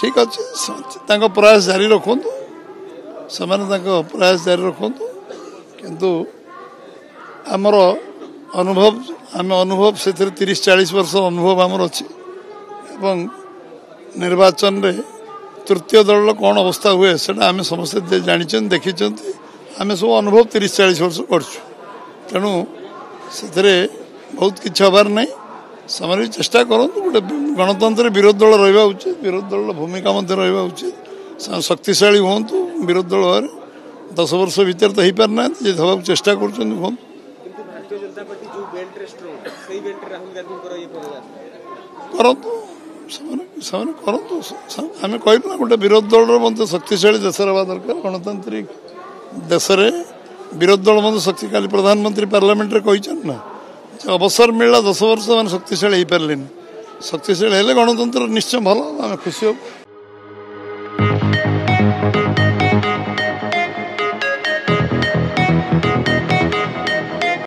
ठीक अच्छे प्रयास जारी रखु से प्रयास जारी रखु किंतु आमर अनुभव आम अनुभव से 30-40 वर्ष अनुभव आमर अच्छी निर्वाचन रे तृतीय दल कौन अवस्था हुए से आम समस्ते जानी देखी आम सब अनुभव 30-40 वर्ष करछु तेणु से बहुत किसी हबार नहीं से भी चेष्टा करूँ गोटे गणतंत्र विरोध दल रहा उचित विरोध दल भूमिका रहा उचित शक्तिशाली हूँ विरोध दल 10 वर्ष भर तो हो पारना हवा चेष्टा कर आम कहलु ना गोटे विरोध दल मत शक्तिशाली देश रहा दरकार गणतांत्रिक देश विरोध दल मत शक्तिशाली प्रधानमंत्री पार्लियामेंट रे ना अवसर मिलला 10 वर्ष मैंने शक्तिशाली हो पारे शक्तिशाली हेले गणतंत्र निश्चय भल आम खुशी हो।